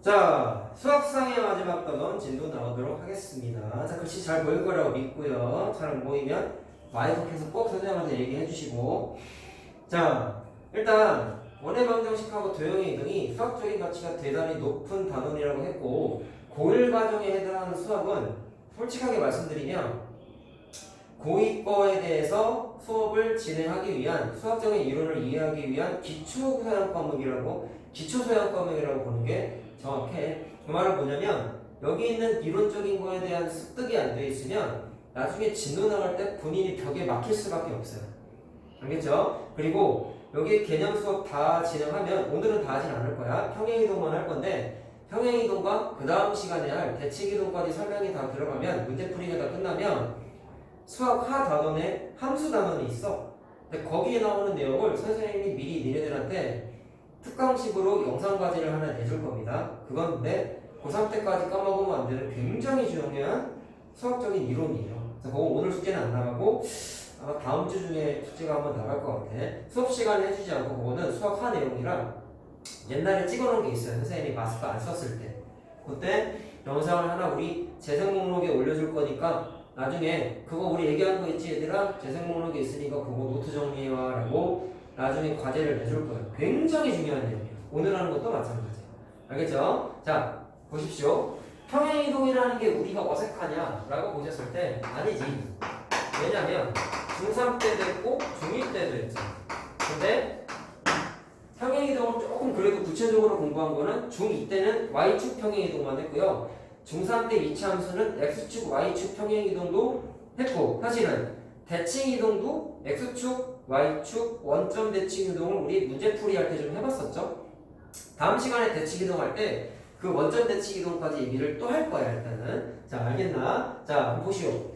자, 수학상의 마지막 단원 진도 나오도록 하겠습니다. 자, 글씨 잘 보일 거라고 믿고요. 잘 안 보이면 마이크에서 꼭 선생님한테 얘기해 주시고. 자, 일단 원의 방정식하고 도형의 이동이 수학적인 가치가 대단히 높은 단원이라고 했고, 고1 과정에 해당하는 수학은 솔직하게 말씀드리면 고2 거에 대해서 수업을 진행하기 위한 수학적인 이론을 이해하기 위한 기초소양 과목이라고 보는 게 정확해. 그 말은 뭐냐면 여기 있는 이론적인 거에 대한 습득이 안 돼 있으면 나중에 진도 나갈 때 본인이 벽에 막힐 수밖에 없어요. 알겠죠? 그리고 여기 개념 수업 다 진행하면 오늘은 다 하진 않을 거야. 평행이동만 할 건데 평행이동과 그 다음 시간에 할 대칭이동까지 설명이 다 들어가면 문제풀이가 다 끝나면 수학 하 단원에 함수 단원이 있어. 근데 거기에 나오는 내용을 선생님이 미리 니네들한테 특강식으로 영상 과제를 하나 내줄 겁니다. 그건 근데 고3 때까지 까먹으면 안 되는 굉장히 중요한 수학적인 이론이에요. 그래서 그거 오늘 숙제는 안 나가고 아마 다음 주 중에 숙제가 한번 나갈 것 같아. 수업 시간에 해주지 않고 그거는 수학 하 내용이라 옛날에 찍어놓은 게 있어요. 선생님이 마스크 안 썼을 때. 그때 영상을 하나 우리 재생 목록에 올려줄 거니까 나중에 그거 우리 얘기한 거 있지 얘들아? 재생 목록에 있으니까 그거 노트 정리해와 라고 나중에 과제를 내줄 거예요. 굉장히 중요한 내용이에요. 오늘 하는 것도 마찬가지예요. 알겠죠? 자, 보십시오. 평행이동이라는 게 우리가 어색하냐? 라고 보셨을 때 아니지. 왜냐면 중3 때도 했고 중2 때도 했죠. 근데 평행이동을 조금 그래도 구체적으로 공부한 거는 중2 때는 Y축 평행이동만 했고요. 중3 때 이차함수는 X축, Y축 평행이동도 했고 사실은 대칭이동도 X축, Y축, 원점 대칭이동을 우리 문제풀이 할 때 좀 해봤었죠. 다음 시간에 대칭이동 할 때 그 원점 대칭이동까지 얘기를 또 할 거야 일단은. 자, 알겠나? 자, 보시오.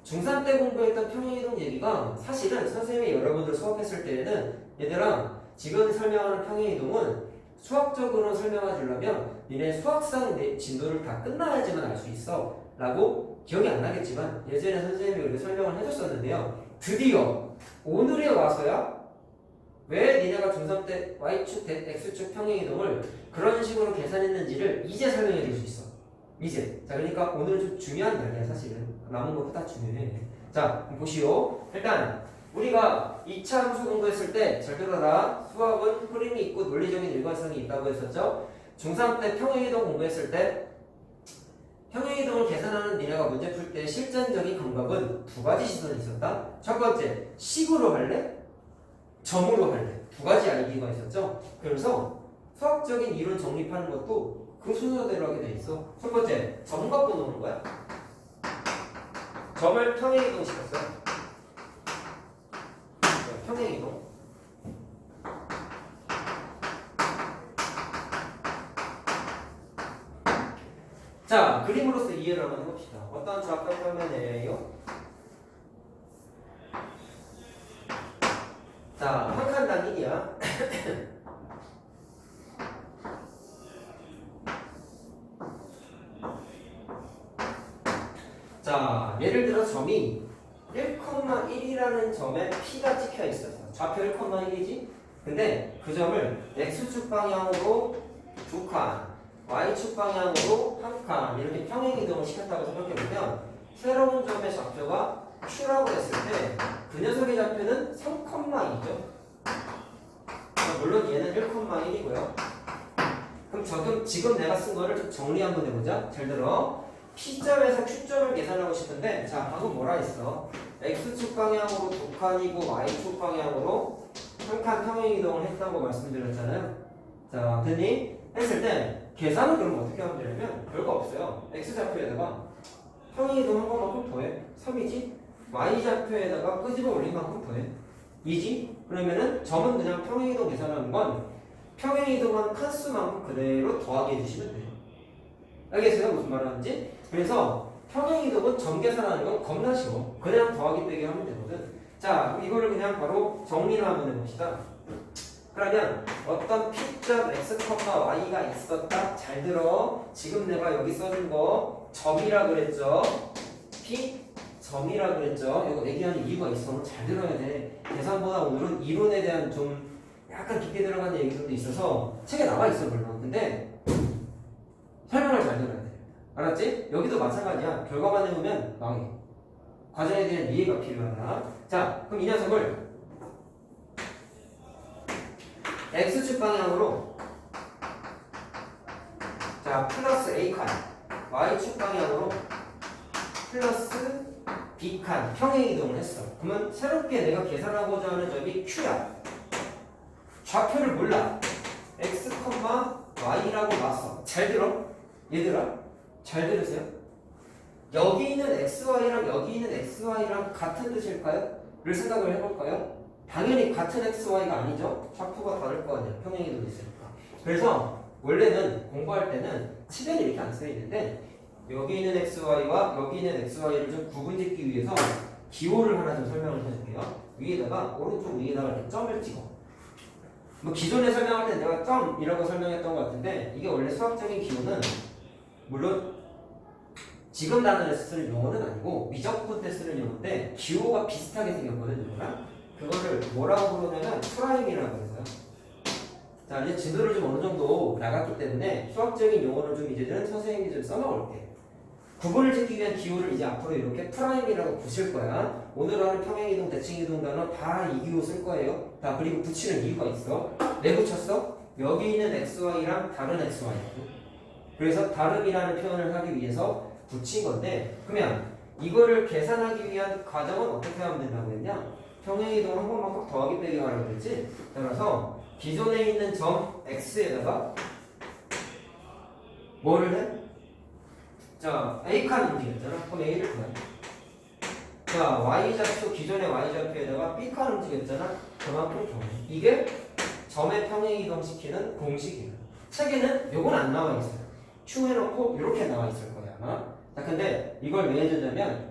중3 때 공부했던 평행이동 얘기가 사실은 선생님이 여러분들 수업했을 때에는 얘들아 지금 설명하는 평행이동은 수학적으로 설명해 주려면 니네 수학상 진도를 다 끝나야지만 알 수 있어 라고 기억이 안 나겠지만 예전에 선생님이 이렇게 설명을 해줬었는데요. 드디어 오늘에 와서야 왜 니네가 중3 때 Y축, X축 평행이동을 그런 식으로 계산했는지를 이제 설명해 줄 수 있어. 이제. 자, 그러니까 오늘은 좀 중요한 날이야 사실은. 남은 것도 다 중요해. 자, 보시오. 일단 우리가 2차 함수 공부했을 때 잘 들어라. 수학은 흐름이 있고 논리적인 일관성이 있다고 했었죠. 중3 때 평행이동 공부했을 때 평행이동을 계산하는 니네가 문제 풀 때 실전적인 감각은 두 가지 시선이 있었다. 첫 번째, 식으로 할래? 점으로 할래? 두 가지 알기가 있었죠. 그래서 수학적인 이론 정립하는 것도 그 순서대로 하게 돼 있어. 첫 번째, 점 갖고 노는 거야. 점을 평행이동 시켰어요. 평행이동. 자, 그림으로서 이해를 한번 해봅시다. 어떤 작가 화면이에요? 자, 한 칸당 1이야. 자, 예를 들어 점이 1,1이라는 점에 P가 찍혀 있어서 좌표 1,1이지? 근데 그 점을 X축 방향으로 2칸, Y축 방향으로 1칸 이렇게 평행이동을 시켰다고 생각해보면 새로운 점의 좌표가 Q라고 했을 때 그 녀석의 좌표는 3,2죠. 물론 얘는 1,1이고요. 그럼 지금 내가 쓴 거를 좀 정리 한번 해보자. 잘 들어. P점에서 Q점을 계산하고 싶은데 자, 방금 뭐라 했어? X축 방향으로 2칸이고 Y축 방향으로 1칸 평행이동을 했다고 말씀드렸잖아요. 자, 됐니? 했을 때 계산은 그럼 어떻게 하면 되냐면 별거 없어요. X좌표에다가 평행이동 한 것만큼 더해. 3이지? Y좌표에다가 끄집어 올린 만큼 더해. 2지? 그러면은 점은 그냥 평행이동 계산하는 건 평행이동한 칸수만큼 그대로 더하게 해주시면 돼요. 알겠어요? 무슨 말 하는지? 그래서 평행이동은 점 계산하는 건 겁나 쉬워. 그냥 더하기 빼기 하면 되거든. 자, 이거를 그냥 바로 정리를 한번 해봅시다. 그러면 어떤 P점 X, Y가 있었다. 잘 들어. 지금 내가 여기 써준 거 점이라 그랬죠. P 점이라 그랬죠. 이거 얘기하는 이유가 있어. 잘 들어야 돼. 계산보다 오늘은 이론에 대한 좀 약간 깊게 들어가는 얘기들도 있어서 책에 나와 있어 물론. 근데 알았지? 여기도 마찬가지야. 결과만 해보면 망해. 과정에 대한 이해가 필요하다. 자, 그럼 이 녀석을 X축 방향으로 자 플러스 A칸, Y축 방향으로 플러스 B칸 평행 이동을 했어. 그러면 새롭게 내가 계산하고자 하는 점이 Q야. 좌표를 몰라. X, Y라고 놨어. 잘 들어? 얘들아, 잘 들으세요? 여기 있는 XY랑 여기 있는 XY랑 같은 뜻일까요? 를 생각을 해볼까요? 당연히 같은 XY가 아니죠? 좌표가 다를 거 아니야. 평행 이동이 있으니까. 그래서 원래는 공부할 때는 치대를 이렇게 안 써있는데 여기 있는 XY와 여기 있는 XY를 좀 구분짓기 위해서 기호를 하나 좀 설명을 해줄게요. 위에다가 오른쪽 위에다가 이렇게 점을 찍어. 뭐 기존에 설명할 때 내가 점이라고 설명했던 것 같은데 이게 원래 수학적인 기호는 물론 지금 단어에서 쓰는 용어는 아니고 미적분 때 쓰는 용어인데 기호가 비슷하게 생겼거든 이거랑. 그거를 뭐라고 부르냐면 프라임이라고 해서요. 자 이제 진도를 좀 어느 정도 나갔기 때문에 수학적인 용어를 좀 이제는 선생님이 좀 써먹을게. 구분을 짓기 위한 기호를 이제 앞으로 이렇게 프라임이라고 부실 거야. 오늘 하는 평행이동, 대칭이동 단어 다 이 기호 쓸 거예요. 다 그리고 붙이는 이유가 있어. 왜 붙였어? 여기 있는 XY랑 다른 XY거든. 그래서 다름이라는 표현을 하기 위해서 붙인 건데 그러면 이거를 계산하기 위한 과정은 어떻게 하면 된다고 했냐? 평행이동 한 번만 꼭 더하기 빼기 하라고 그랬지? 따라서 기존에 있는 점 X에다가 뭐를 해? 자, A칸 움직였잖아. 그럼 A를 구해. 자, Y좌표, 기존의 Y좌표에다가 B칸 움직였잖아. 그만큼 더해. 이게 점의 평행이동시키는 공식이에요. 책에는 요건 안 나와 있어요. Q 해놓고 이렇게 나와 있을 거야 아마. 자, 근데 이걸 왜 해주냐면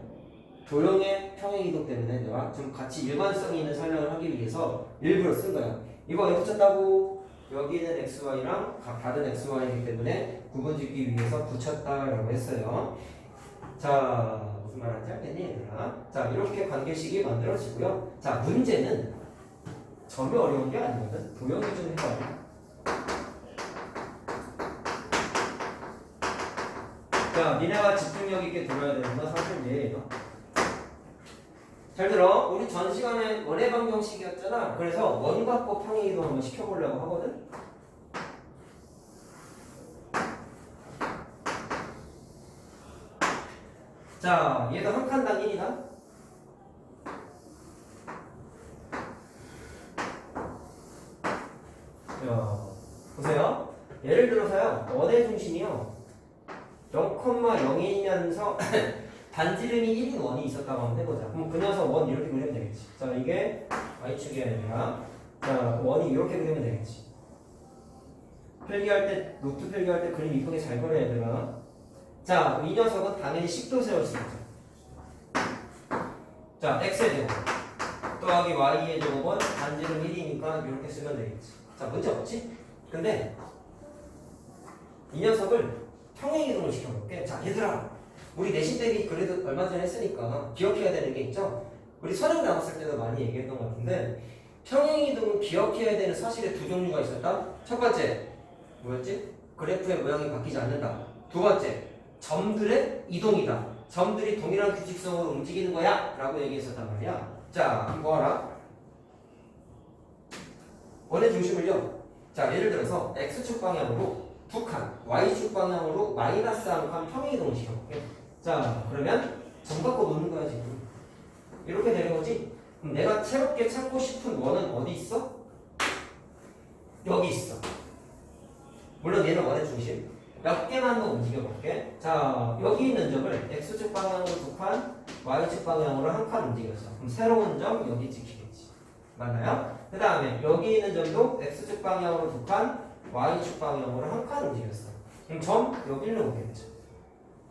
도형의 평행이동 때문에 내가 좀 같이 일관성 있는 설명을 하기 위해서 일부러 쓴 거야. 이거 왜 붙였다고? 여기는 XY랑 다른 XY이기 때문에 구분짓기 위해서 붙였다라고 했어요. 자, 무슨 말인지 알겠니 얘들아? 자, 이렇게 관계식이 만들어지고요. 자, 문제는 점이 어려운 게 아니거든. 도형이 좀 해봐야 돼. 자, 니네가 집중력 있게 들어야 되는 건 사실 얘예요. 잘 들어. 우리 전 시간에 원의 방정식이었잖아. 그래서 원각법 평행이동 한번 시켜보려고 하거든. 자, 얘도 한 칸당 1이다. 보세요. 예를 들어서요. 원의 중심이요. 0,0이면서 반지름이 1인 원이 있었다고 한번 해보자. 그럼 그 녀석 원 이렇게 그리면 되겠지. 자, 이게 Y축이 아니라 자, 원이 이렇게 그리면 되겠지. 필기할 때, 노트 필기할 때 그림 이쁘게 잘 그려야 되나? 자, 이 녀석은 당연히 식도 세울 수 있죠. 자, X의 제곱 더하기 Y의 제곱은 반지름 1이니까 이렇게 쓰면 되겠지. 자, 문제 없지? 근데 이 녀석을 평행이동을 시켜볼게. 자, 얘들아, 우리 내신 대비 그래도 얼마 전에 했으니까 기억해야 되는 게 있죠? 우리 선행 나왔을 때도 많이 얘기했던 것 같은데 평행이동은 기억해야 되는 사실의 두 종류가 있었다. 첫 번째 뭐였지? 그래프의 모양이 바뀌지 않는다. 두 번째 점들의 이동이다. 점들이 동일한 규칙성으로 움직이는 거야 라고 얘기했었단 말이야. 자, 뭐 하라? 원의 중심을요. 자, 예를 들어서 X축 방향으로 두 칸, Y축 방향으로 마이너스 한 칸 평행이동을 시켜볼게. 자, 그러면 점 갖고 노는 거야 지금. 이렇게 되는 거지? 그럼 내가 새롭게 찾고 싶은 원은 어디 있어? 여기 있어. 물론 얘는 원의 중심. 몇 개만 더 움직여볼게. 자, 여기 있는 점을 X축 방향으로 두 칸, Y축 방향으로 한 칸 움직였어. 그럼 새로운 점 여기 찍히겠지. 맞나요? 그 다음에 여기 있는 점도 X축 방향으로 두 칸, Y축 방향으로 한 칸 움직였어. 그럼 점 여기로 오겠죠.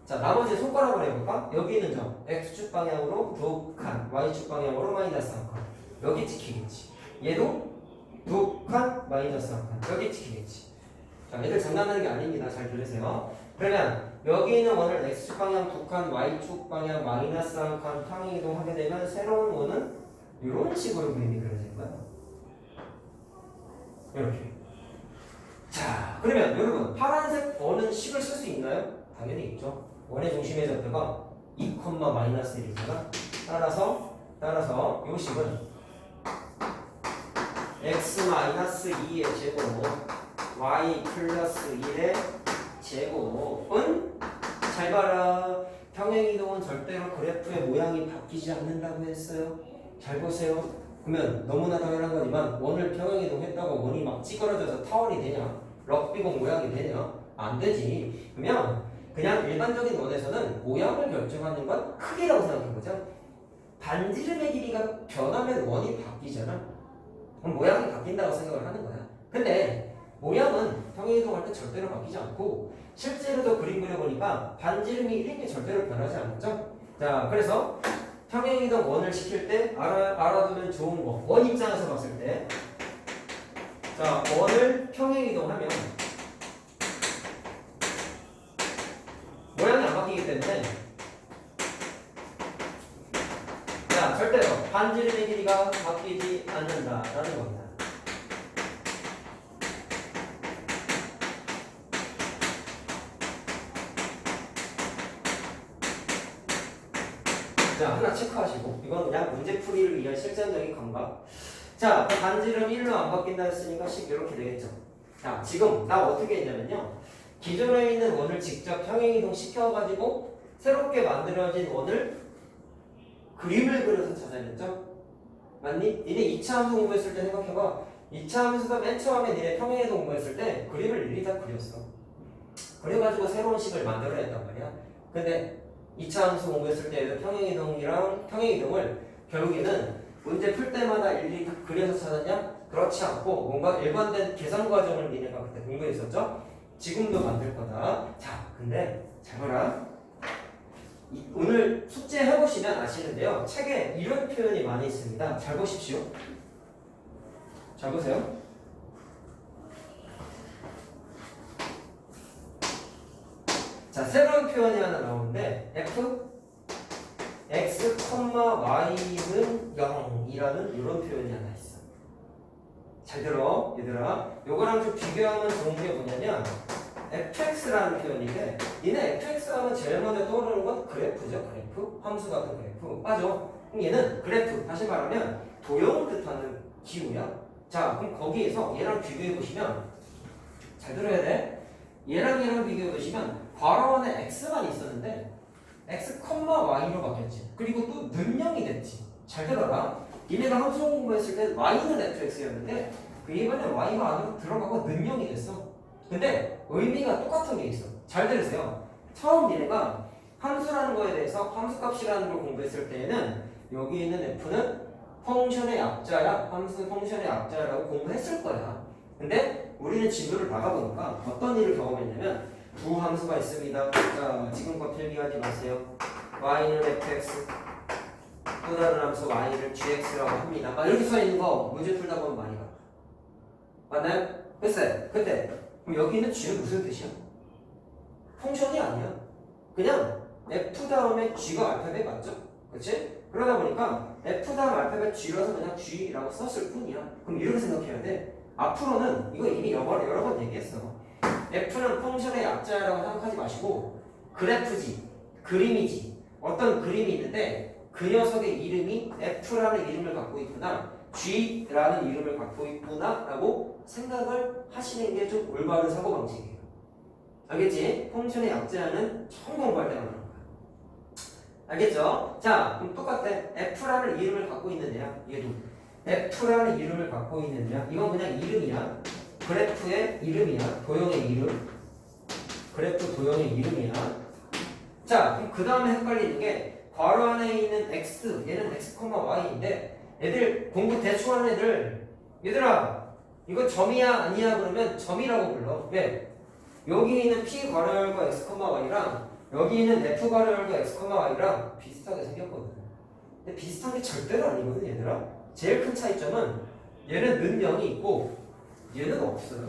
자, 나머지 손가락으로 해볼까? 여기 있는 점 X축 방향으로 두 칸, Y축 방향으로 마이너스 한 칸. 여기 찍히겠지. 얘도 두 칸, 마이너스 한 칸. 여기 찍히겠지. 자, 얘들 장난하는 게 아닙니다. 잘 들으세요. 그러면 여기 있는 원을 X축 방향 두 칸, Y축 방향 마이너스 한 칸 평행이동 하게 되면 새로운 원은 이런 식으로 그림이 그려질 거야. 이렇게. 자, 그러면 여러분 파란색 원은 식을 쓸 수 있나요? 당연히 있죠. 원의 중심의 좌표가 2, 마이너스 1이잖아. 따라서 요 식은 x 마이너스 2의 제곱 y 플러스 1의 제곱은 잘 봐라. 평행이동은 절대로 그래프의 모양이 바뀌지 않는다고 했어요. 잘 보세요. 그러면 너무나 당연한 거지만 원을 평행이동했다고 원이 막 찌그러져서 타원이 되냐? 럭비공 모양이 되냐? 안 되지. 그러면 그냥 일반적인 원에서는 모양을 결정하는 건 크기라고 생각해보자. 반지름의 길이가 변하면 원이 바뀌잖아. 그럼 모양이 바뀐다고 생각을 하는 거야. 근데 모양은 평행이동할 때 절대로 바뀌지 않고 실제로도 그림 그려보니까 반지름이 1인 게 절대로 변하지 않죠. 자, 그래서 평행이동 원을 시킬 때 알아두면 좋은 거. 원 입장에서 봤을 때 자, 원을 평행이동하면 모양이 안 바뀌기 때문에 자, 절대로 반지름의 길이가 바뀌지 않는다라는 겁니다. 자, 하나 체크하시고 이건 그냥 문제풀이를 위한 실전적인 감각. 자, 반지름 1로 안 바뀐다 했으니까 식 이렇게 되겠죠. 자, 지금 나 어떻게 했냐면요, 기존에 있는 원을 직접 평행이동 시켜가지고 새롭게 만들어진 원을 그림을 그려서 찾아냈죠. 맞니? 니네 2차 함수 공부했을 때 생각해봐. 2차 함수도 맨 처음에 니네 평행이동 공부했을 때 그림을 일일이 다 그렸어. 그래가지고 새로운 식을 만들어냈단 말이야. 근데 2차 함수 공부했을 때 평행이동을 결국에는 문제 풀 때마다 일일이 다 그려서 찾았냐? 그렇지 않고 뭔가 일관된 계산 과정을 니네가 그때 공부했었죠? 지금도 만들 거다. 자, 근데 잘 봐라. 오늘 숙제 해보시면 아시는데요. 책에 이런 표현이 많이 있습니다. 잘 보십시오. 잘 보세요. 자, 새로운 표현이 하나 나오는데 f x, y는 0이라는 이런 표현이 하나 있어. 잘 들어, 얘들아. 요거랑 좀 비교하면 좋은 게 뭐냐면 fx라는 표현인데, 얘는 fx 하면 제일 먼저 떠오르는 건 그래프죠. 그래프, 함수 같은 그래프. 맞아. 그럼 얘는 그래프, 다시 말하면 도형을 뜻하는 기호야. 자, 그럼 거기에서 얘랑 비교해 보시면 잘 들어야 돼. 얘랑 비교해 보시면 괄호 안에 x만 있었는데 x, y로 바뀌었지. 그리고 또 는영이 됐지. 잘 들어라. 얘네가 함수 공부했을 때 y는 fx였는데 그 이번에 y가 안으로 들어가고 는영이 됐어. 근데 의미가 똑같은 게 있어. 잘 들으세요. 처음 얘네가 함수라는 거에 대해서 함수값이라는 걸 공부했을 때에는 여기 있는 f는 펑션의 약자야, 함수 펑션의 약자라고 공부했을 거야. 근데 우리는 진도를 나가보니까 어떤 일을 경험했냐면 두 함수가 있습니다. 자, 지금껏 필기하지 마세요. y는 fx, 또 다른 함수 y를 gx라고 합니다. 이렇게 써있는 거 문제 풀다 보면 많이 가. 맞나요? 글쎄, 근데 그럼 여기 있는 g는 무슨 뜻이야? 펑션이 아니야. 그냥 f 다음에 g가 알파벳 맞죠? 그치? 그러다 보니까 f 다음 알파벳 g라서 그냥 g라고 썼을 뿐이야. 그럼 이렇게 생각해야 돼. 앞으로는 이거 이미 여러 번 얘기했어. f는 펑션의 약자라고 생각하지 마시고 그래프지, 그림이지, 어떤 그림이 있는데 그 녀석의 이름이 f라는 이름을 갖고 있구나, g라는 이름을 갖고 있구나 라고 생각을 하시는 게 좀 올바른 사고방식이에요. 알겠지? 펑션의 약자는 처음 공부할 때 나오는 거야. 알겠죠? 자, 그럼 똑같아. f라는 이름을 갖고 있는 애야. 얘도 f라는 이름을 갖고 있는 애야. 이건 그냥 이름이야. 그래프의 이름이야. 도형의 이름. 그래프 도형의 이름이야. 자, 그럼 그 다음에 헷갈리는 게 괄호 안에 있는 x, 얘는 x, y인데 애들 공부 대충 하는 애들, 얘들아 이거 점이야 아니야 그러면 점이라고 불러. 왜? 여기 있는 p 괄호열과 x, y랑 여기 있는 f 괄호열과 x, y랑 비슷하게 생겼거든. 근데 비슷한 게 절대로 아니거든 얘들아. 제일 큰 차이점은 얘는 는 0이 있고 얘는 없어요.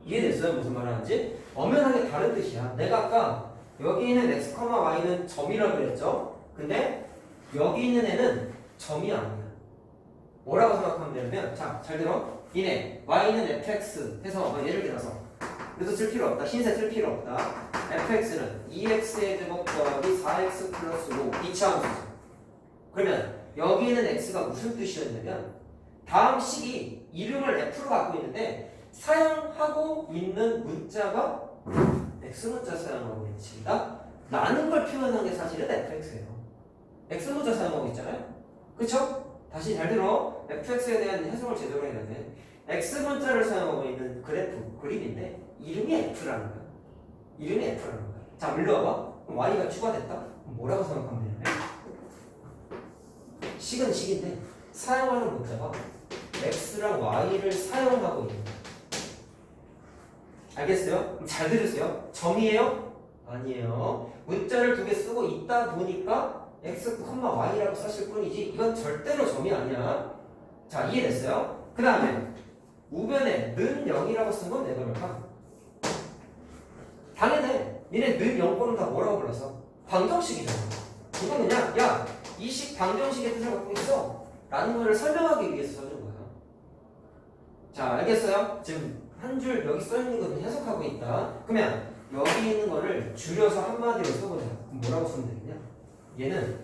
이해됐어요? 무슨 말 하는지? 엄연하게 다른 뜻이야. 내가 아까 여기 있는 x, y는 점이라고 그랬죠? 근데 여기 있는 애는 점이 아니야. 뭐라고 생각하면 되냐면, 자, 잘 들어. 이네 y는 fx 해서 예를 들어서 이것도 쓸 필요 없다. 흰색 쓸 필요 없다. fx는 2x의 제곱 더하기 4x 플러스 5 이차함수죠. 그러면 여기 있는 x가 무슨 뜻이었냐면 다음 식이 이름을 f로 갖고 있는데 사용하고 있는 문자가 x 문자 사용하고 있는 식이다 라는 걸 표현한 게 사실은 fx예요. x 문자 사용하고 있잖아요. 그쵸? 다시 잘 들어. fx에 대한 해석을 제대로 해야 돼. x 문자를 사용하고 있는 그래프 그림인데 이름이 f라는 거야. 이름이 f라는 거야. 자, 물러와봐. 그럼 y가 추가됐다. 그럼 뭐라고 생각하면 되냐? 식은 식인데 사용하는 문자가 x랑 y를 사용하고 있는 거야. 알겠어요? 그럼 잘 들으세요. 점이에요? 아니에요. 문자를 두 개 쓰고 있다 보니까 x, y라고 썼을 뿐이지 이건 절대로 점이 아니야. 자, 이해됐어요? 그 다음에 우변에 는 0이라고 쓴 건 왜 그럴까? 당연해. 니네 는 0번은 다 뭐라고 불렀어? 방정식이잖아. 이건 그냥 야, 이 식 방정식의 뜻을 갖고 있어 라는 거를 설명하기 위해서 써준 거야. 자, 알겠어요? 지금 한 줄 여기 써있는 거는 해석하고 있다. 그러면 여기 있는 거를 줄여서 한마디로 써보자. 그럼 뭐라고 쓰면 되겠냐? 얘는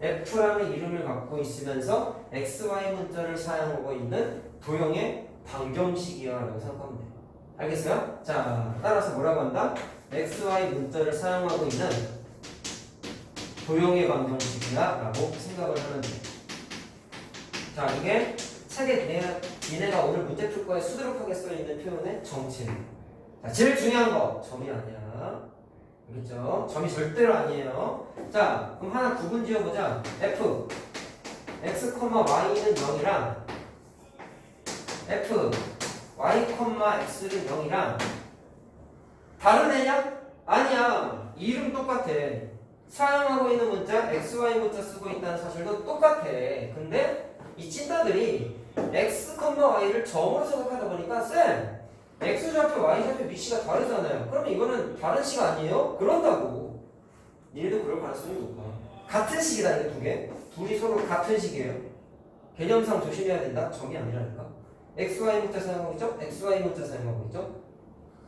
f라는 이름을 갖고 있으면서 xy 문자를 사용하고 있는 도형의 방정식이야 라고 생각하면 돼. 알겠어요? 자, 따라서 뭐라고 한다? xy 문자를 사용하고 있는 도형의 방정식이야 라고 생각을 하면 돼. 자, 이게 책에 니네가 오늘 문제 풀 거에 수두룩하게 써있는 표현의 정체예요. 자, 제일 중요한 거 점이 아니야. 알겠죠? 점이 절대로 아니에요. 자, 그럼 하나 구분 지어보자. f x, y는 0이랑 f y, x는 0이랑 다른 애냐? 아니야. 이름 똑같아. 사용하고 있는 문자 xy 문자 쓰고 있다는 사실도 똑같아. 근데 이 찐따들이 x, y를 점으로 생각하다 보니까 쌤 x좌표, y좌표 위치가 다르잖아요. 그러면 이거는 다른 식 아니에요? 그런다고. 니네도 그럴 가능성이 높아. 같은 식이다 이거 두 개. 둘이 서로 같은 식이에요. 개념상 조심해야 된다. 점이 아니라니까. xy 문자 사용하고 있죠? xy 문자 사용하고 있죠?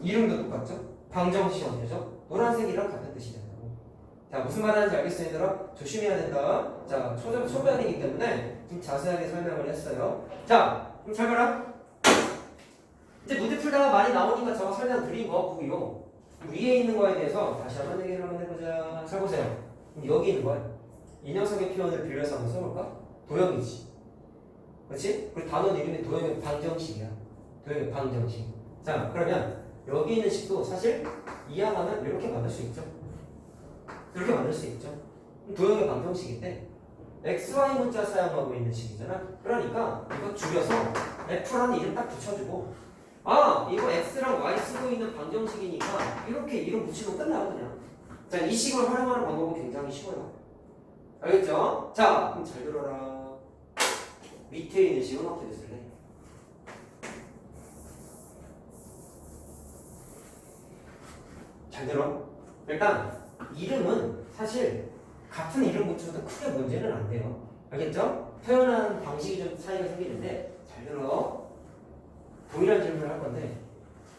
이름도 똑같죠? 방정식 언제죠? 노란색이랑 같은 뜻이 된다고. 자, 무슨 말 하는지 알겠어요, 얘들아? 조심해야 된다. 자, 초반이기 때문에 좀 자세하게 설명을 했어요. 자, 그럼 잘 봐라. 이제 문제 풀다가 많이 나오니까 제가 설명 드린 거 보기로 위에 있는 거에 대해서 다시 한번 얘기를 한번 해보자. 잘 보세요. 그럼 여기 있는 거야. 이 녀석의 표현을 빌려서 한번 써볼까? 도형이지. 그렇지? 그리고 단어 이름이 도형의 방정식이야. 도형의 방정식. 자, 그러면 여기 있는 식도 사실 이항하면 이렇게 만들 수 있죠. 이렇게 만들 수 있죠. 도형의 방정식인데 xy 문자 사용하고 있는 식이잖아. 그러니까 이거 줄여서 f라는 이름 딱 붙여주고 아, 이거 x랑 y 쓰고 있는 방정식이니까 이렇게 이름 붙이면 끝나 그냥. 자, 이 식을 활용하는 방법은 굉장히 쉬워요. 알겠죠? 자, 그럼 잘 들어라. 밑에 있는 식은 어떻게 쓸래? 잘 들어. 일단 이름은 사실 같은 이름 붙여도 크게 문제는 안 돼요. 알겠죠? 표현하는 방식이 좀 차이가 생기는데 잘 들어. 동일한 질문을 할 건데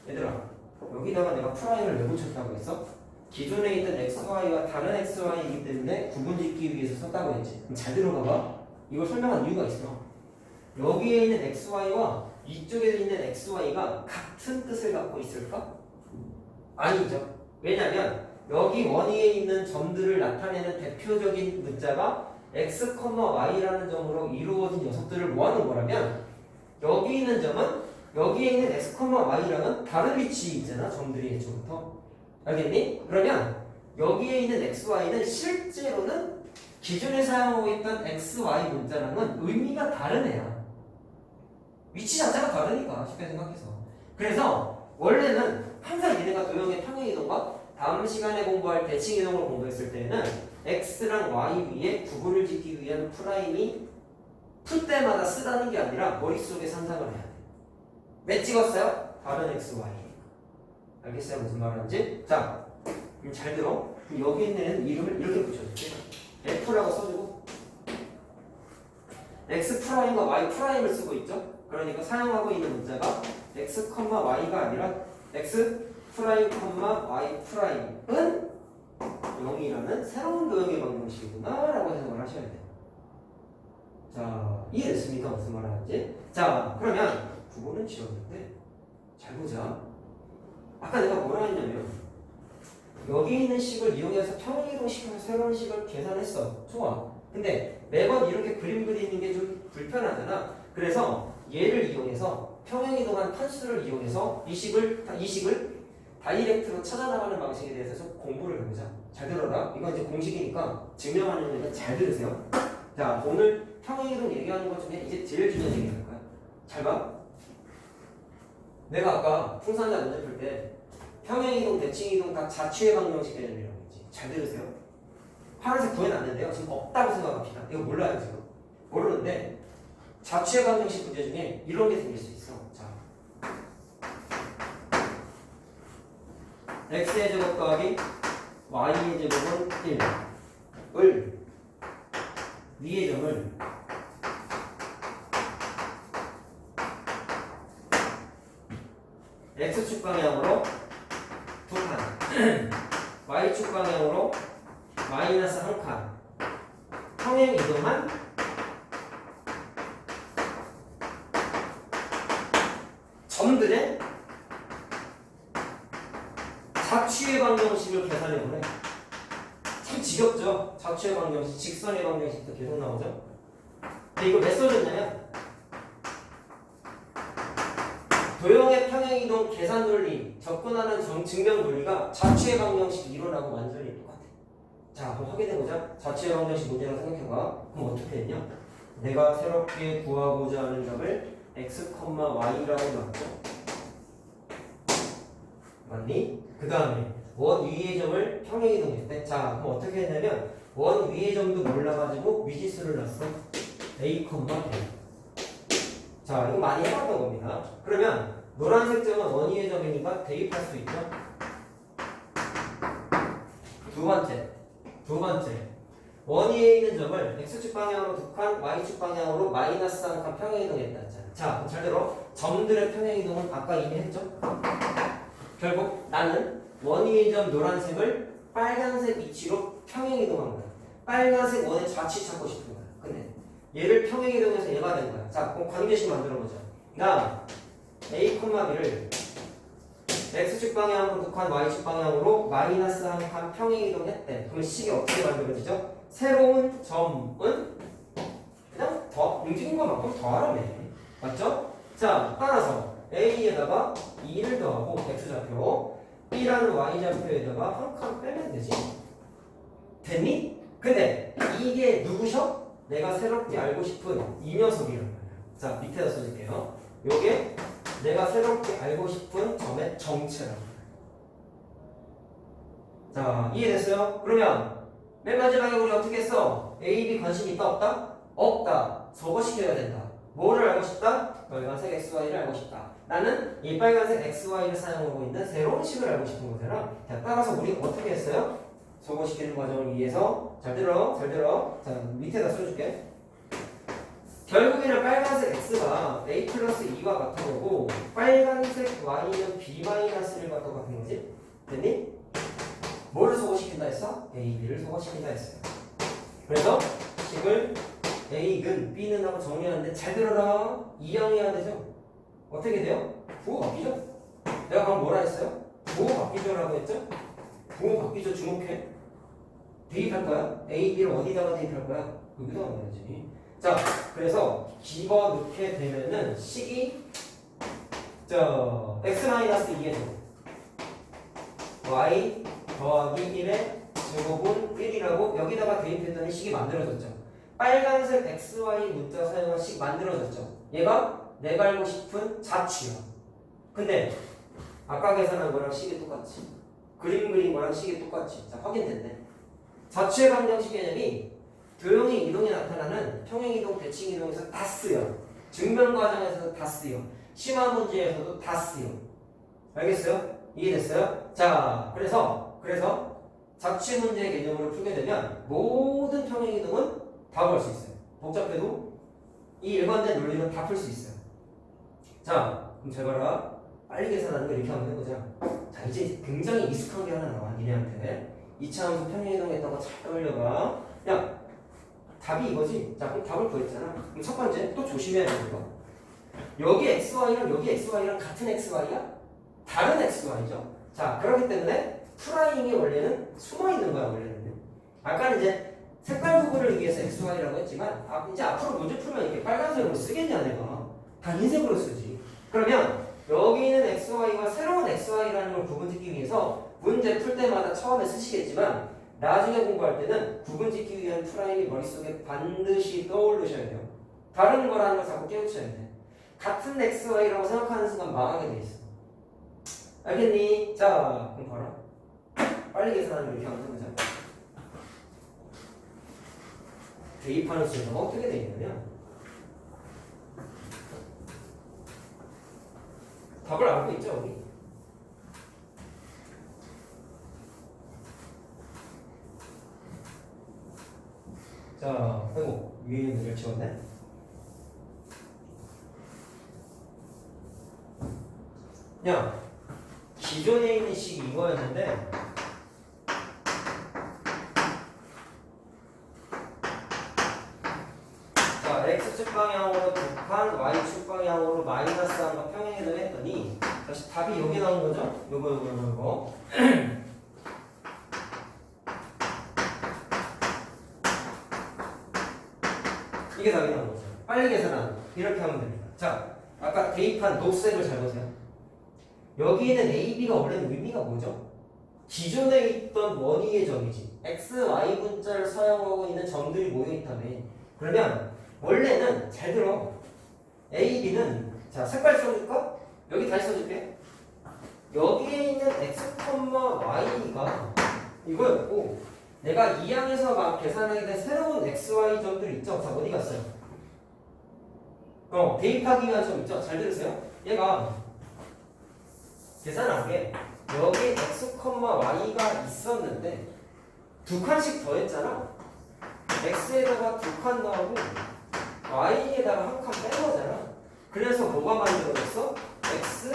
얘들아 여기다가 내가 프라임을 왜 붙였다고 했어? 기존에 있던 xy와 다른 xy이기 때문에 구분짓기 위해서 썼다고 했지. 그럼 잘 들어봐봐. 이걸 설명한 이유가 있어. 여기에 있는 xy와 이쪽에 있는 xy가 같은 뜻을 갖고 있을까? 아니죠. 왜냐면 여기 원위에 있는 점들을 나타내는 대표적인 문자가 x, y라는 점으로 이루어진 녀석들을 모아놓은 거라면 여기 있는 점은 여기에 있는 x, y랑은 다른 위치에 있잖아. 점들이 애초부터. 알겠니? 그러면 여기에 있는 x, y는 실제로는 기존에 사용하고 있던 x, y 문자랑은 의미가 다른 애야. 위치 자체가 다르니까 쉽게 생각해서. 그래서 원래는 항상 얘네가 도형의 평행이동과 다음 시간에 공부할 대칭이동을 공부했을 때는 x랑 y 위에 구분을 짓기 위한 프라임이 풀 때마다 쓰라는 게 아니라 머릿속에 상상을 해야 돼. 왜 찍었어요? 다른 x, y. 알겠어요? 무슨 말하는지? 자, 그럼 잘 들어. 그럼 여기 있는 이름을 이렇게 붙여줄게. f라고 써주고 x 프라임과 y 프라임을 쓰고 있죠? 그러니까 사용하고 있는 문자가 x, y가 아니라 x 프라임, y 프라임은 0이라는 새로운 도형의 방정식이구나 라고 해석을 하셔야 돼요. 자, 이해됐습니까? 무슨 말 하는지? 자, 그러면 국어는 지웠는데 잘 보자. 아까 내가 뭐라 했냐면 여기 있는 식을 이용해서 평행이동시켜서 새로운 식을 계산했어. 좋아. 근데 매번 이렇게 그림 그리는 게 좀 불편하잖아. 그래서 얘를 이용해서 평행이동한 판수를 이용해서 이 식을 다이렉트로 찾아나가는 방식에 대해서 좀 공부를 해보자. 잘 들어라. 이건 이제 공식이니까 증명하는 거니까 잘 들으세요. 자, 오늘 평행이동 얘기하는 것 중에 이제 제일 중요한 얘기 할 거야. 잘 봐. 내가 아까 풍산자 문제 풀 때 평행이동, 대칭이동 다 자취의 방정식 개념이라고 했지. 잘 들으세요. 파란색 구해놨는데요. 지금 없다고 생각합시다. 이거 몰라요 지금. 모르는데 자취의 방정식 문제 중에 이런 게 생길 수 있어. 자, x의 제곱 더하기 y의 제곱은 1을 위의 점을 x축 방향으로 2칸 y축 방향으로 마이너스 1칸 평행 이동한 점들의 자취의 방정식을 계산해보래. 참 지겹죠? 자취의 방정식, 직선의 방정식도 계속 나오죠? 근데 이거 왜 써줬냐면 도형의 평행이동 계산 논리, 접근하는 증명 논리가 자취의 방정식 이론하고 완전히 똑같아. 자, 한번 확인해보자. 자취의 방정식 문제라고 생각해봐. 그럼 어떻게 했냐? 내가 새롭게 구하고자 하는 값을 x, y라고 놨죠. 맞니? 그 다음에 원 위의 점을 평행이동했대. 자, 그럼 어떻게 했냐면 원 위의 점도 몰라가지고 미지수를 놨어. a, b. 자, 이거 많이 해봤던 겁니다. 그러면 노란색 점은 원 위의 점이니까 대입할 수 있죠. 두 번째 원 위에 있는 점을 x축 방향으로 2칸, y축 방향으로 마이너스 1칸 평행이동했다 했잖아. 자, 그럼 잘 들어. 점들의 평행이동은 아까 이미 했죠? 결국 나는 원 위의 점 노란색을 빨간색 위치로 평행이동한 거야. 빨간색 원의 좌치 찾고 싶은 거야. 근데 얘를 평행이동해서 얘가 된 거야. 자, 그럼 관계식 만들어보자. 나 a, b를 x축 방향으로 2칸, y축 방향으로 마이너스 1칸 평행이동했대. 그럼 식이 어떻게 만들어지죠? 새로운 점은 그냥 더 움직인 것만큼 더하라네. 맞죠? 자, 따라서 a에다가 2를 더하고 x좌표, b라는 y좌표에다가 한 칸 빼면 되지. 됐니? 근데 이게 누구셔? 내가 새롭게 알고 싶은 이 녀석이란 말이야. 자, 밑에다 써줄게요. 요게 내가 새롭게 알고 싶은 점의 정체라고. 자, 이해됐어요? 그러면 맨 마지막에 우리 어떻게 했어? A, B 관심 있다 없다? 없다. 적어시켜야 된다. 뭐를 알고 싶다? 빨간색 XY를 알고 싶다. 나는 이 빨간색 XY를 사용하고 있는 새로운 식을 알고 싶은 거잖아. 자, 따라서 우리 어떻게 했어요? 적어시키는 과정을 위해서 잘 들어. 자, 밑에다 써줄게. 결국에는 빨간색 x가 a 플러스 2와 같은 거고 빨간색 y는 b 마이너스 1과 똑같은 거지. 됐니? 뭐를 소거시킨다 했어? a, b를 소거시킨다 했어요. 그래서 식을 a는 b는 하고 정리하는데 잘 들어라. 이항해야 되죠. 어떻게 돼요? 부호 바뀌죠. 내가 방금 뭐라 했어요? 부호 바뀌죠라고 했죠. 부호 바뀌죠. 주목해. 대입할 거야. a, b를 어디다가 대입할 거야? 여기다가 넣어야지. 자, 그래서 집어넣게 되면은 식이 x-2의 제곱 y 더하기 1의 제곱은 1이라고 여기다가 대입했더니 식이 만들어졌죠. 빨간색 xy 문자 사용한 식 만들어졌죠. 얘가 내가 알고 싶은 자취야. 근데 아까 계산한 거랑 식이 똑같지. 그림 그린 거랑 식이 똑같지. 자, 확인됐네. 자취의 방정식 개념이 도형의 이동이 나타나는 평행이동, 대칭이동에서 다 쓰여. 증명 과정에서도 다 쓰여. 심화 문제에서도 다 쓰여. 알겠어요? 이해됐어요? 자, 그래서 자취 문제 개념으로 풀게 되면 모든 평행이동은 다 구할 수 있어요. 복잡해도 이 일관된 논리는 다 풀 수 있어요. 자, 그럼 잘 봐라. 빨리 계산하는 거 이렇게 한번 해보자. 자, 이제 굉장히 익숙한 게 하나 나와, 니네한테. 2차 함수 평행이동했던 거 잘 떠올려봐. 야, 답이 이거지? 자, 그럼 답을 구했잖아. 그럼 첫 번째, 또 조심해야 되는 거. 여기 xy랑 여기 xy랑 같은 xy야? 다른 xy죠? 자, 그렇기 때문에 프라임이 원래는 숨어있는 거야, 원래는. 아까는 이제 색깔 구분을 위해서 xy라고 했지만, 이제 앞으로 문제 풀면 이렇게 빨간색으로 쓰겠냐, 내가. 다 흰색으로 쓰지. 그러면 여기 있는 xy와 새로운 xy라는 걸 구분짓기 위해서 문제 풀 때마다 처음에 쓰시겠지만 나중에 공부할 때는 구분짓기 위한 프라임이 머릿속에 반드시 떠오르셔야 돼요. 다른 거라는 걸 자꾸 깨우쳐야 돼. 같은 xy라고 생각하는 순간 망하게 돼 있어. 알겠니? 자, 그럼 봐라. 빨리 계산하는 거 이렇게 한번 해보자. 대입하는 수가 어떻게 돼 있냐면 답을 알고 있죠, 우리? 자, 아이고, 위에 있는 걸 지웠네? 야, 기존에 있는 식이 이거였는데, 자, x축 방향으로 북한, y축 방향으로 마이너스 한거 평행이동 했더니, 다시 답이 여기 나온 거죠? 요거. 이게 답이 나온 거죠. 빨리 계산하는 거. 이렇게 하면 됩니다. 자, 아까 대입한 녹색을 잘 보세요. 여기에는 A, B가 원래는 의미가 뭐죠? 기존에 있던 원위의 점이지. X, Y 분자를 사용하고 있는 점들이 모여있다며. 그러면 원래는 잘 들어. A, B는 자, 색깔 써줄까? 여기 다시 써줄게. 여기에 있는 X, Y가 이거였고 내가 이 항에서 계산하게 된 새로운 XY 점들 있죠? 자, 어디 갔어요? 대입하기 위한 점 있죠? 잘 들으세요. 얘가 계산한 게 여기 X, Y가 있었는데 두 칸씩 더했잖아. X에다가 두 칸 넣고 Y에다가 한 칸 뺀 거잖아. 그래서 뭐가 만들어졌어? X,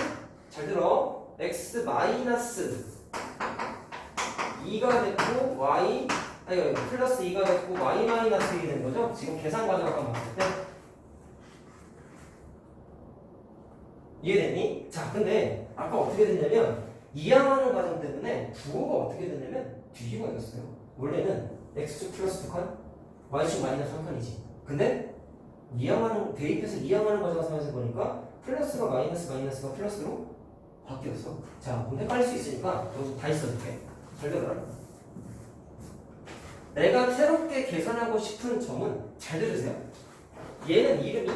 잘 들어. X 마이너스 2가 됐고 Y 플러스 2가 됐고 Y 마이너스 1이 된 거죠? 지금 계산 과정을 봤을 때 이해되니? 자, 근데 아까 어떻게 됐냐면 이항하는 과정 때문에 부호가 어떻게 됐냐면 뒤집어졌어요. 원래는 X축 플러스 2칸 Y축 마이너스 1칸이지. 근데 대입해서 이항하는 과정을 사용해서 보니까 플러스가 마이너스가 플러스로 바뀌었어. 자, 그럼 헷갈릴 수 있으니까 여기서 다시 써줄게. 잘 들어라. 내가 새롭게 계산하고 싶은 점은 잘 들으세요. 얘는 이름이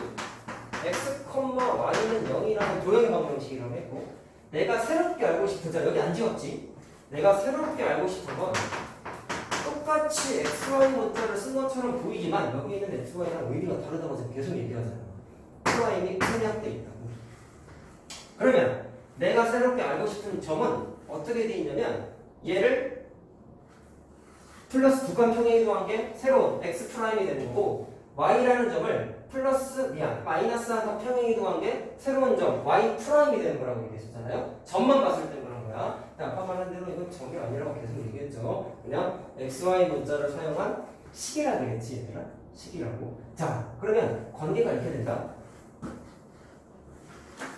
x, y는 0이라는 도형의 방정식이라고 했고 내가 새롭게 알고 싶은 자 여기 안 지웠지? 내가 새롭게 알고 싶은 건 똑같이 xy 문자를 쓴 것처럼 보이지만 여기 있는 xy랑 의미가 다르다고 제가 계속 얘기하잖아요. 프라임이 편향돼 있다고. 그러면 내가 새롭게 알고 싶은 점은 어떻게 돼 있냐면 얘를 플러스 두 칸 평행이동한 게 새로운 x 프라임이 되는 거고 y라는 점을 마이너스 한 칸 평행이동한 게 새로운 점 y 프라임이 되는 거라고 얘기했었잖아요. 점만 봤을 때 그런 거야. 아까 말한 대로 이건 점이 아니라고 계속 얘기했죠. 그냥 xy 문자를 사용한 식이라 그랬지 얘들아. 식이라고. 자, 그러면 관계가 이렇게 된다.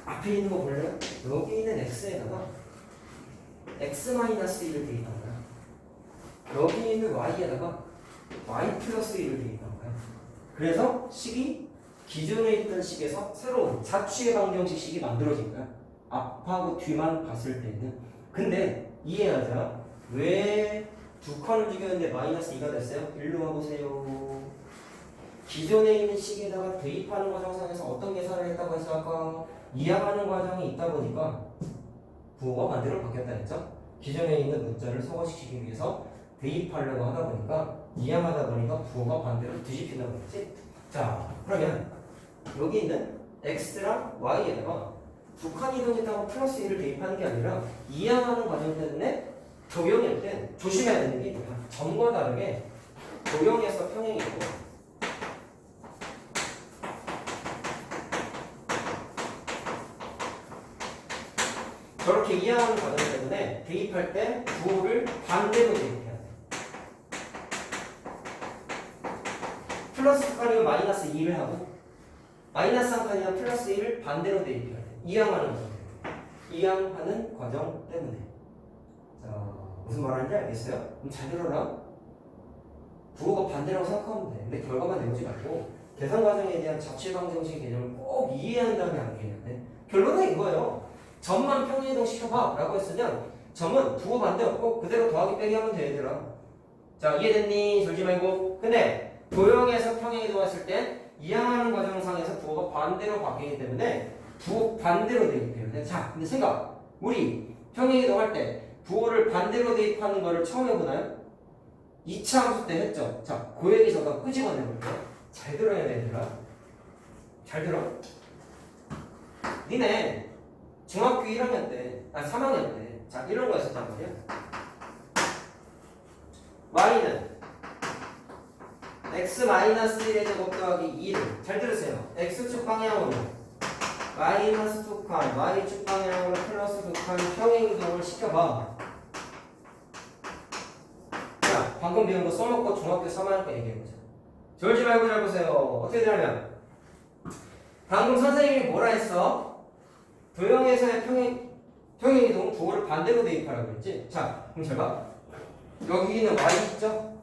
앞에 있는 거 볼래요? 여기 있는 x에다가 x-1을 대입한 거야. 여기 있는 y에다가 y 플러스 1을 대입한 거야. 그래서 식이 기존에 있던 식에서 새로운 자취의 방정식 식이 만들어진 거야. 앞하고 뒤만 봤을 때는. 근데 이해하자. 왜 두 칸을 죽였는데 마이너스 2가 됐어요? 일로 와보세요. 기존에 있는 식에다가 대입하는 과정상에서 어떤 계산을 했다고 해서 아까 이항하는 과정이 있다 보니까 부호가 반대로 바뀌었다 했죠? 기존에 있는 문자를 소거시키기 위해서 대입하려고 하다 보니까 이항하다 보니까 부호가 반대로 뒤집힌다고 했지? 자, 그러면 여기 있는 x랑 y에다가 두 칸 이동했다고 플러스 1을 대입하는 게 아니라 이항하는 과정 때문에 도형일 땐 조심해야 되는 게 있다. 점과 다르게 도형에서 평행이고 저렇게 이해하는 과정 때문에 대입할 때 부호를 반대로 대입해야 돼. 플러스 2 칸이면 마이너스 2를 하고 마이너스 3 칸이면 플러스 1을 반대로 대입해야 돼. 이항하는 과정. 이항하는 과정 때문에. 자, 무슨 말하는지 알겠어요? 그럼 잘 들어라. 부호가 반대라고 생각하면 돼. 근데 결과만 외우지 말고 계산 과정에 대한 자취 방정식 개념을 꼭 이해한 다음에 암기해야 돼. 결론은 이거예요. 점만 평행이동 시켜봐 라고 했으면 점은 부호 반대 없고 그대로 더하기 빼기 하면 돼 얘들아. 자, 이해됐니? 졸지 말고. 근데 도형에서 평행이동 했을 때 이항하는 과정상에서 부호가 반대로 바뀌기 때문에 부호 반대로 대입해요. 자, 근데 생각. 우리 평행이동 할 때 부호를 반대로 대입하는 거를 처음 해보나요? 2차 함수 때 했죠. 자, 그 얘기 잠깐 끄집어내볼게요. 잘 들어야 돼 얘들아. 잘 들어. 니네 중학교 1학년 때, 3학년 때, 자, 이런 거 했었단 말이야. y는 x-1의 제곱 더하기 2를, 잘 들으세요. x축 방향으로 마이너스 2칸, y축 방향으로 플러스 2칸 평행이동을 시켜봐. 자, 방금 배운 거 써먹고 중학교 3학년 거 얘기해보자. 졸지 말고 잘 보세요. 어떻게 되냐면 방금 선생님이 뭐라 했어? 도형에서의 평행이동 부호를 반대로 대입하라고 했지? 자, 그럼 잘 봐. 여기는 y 있죠?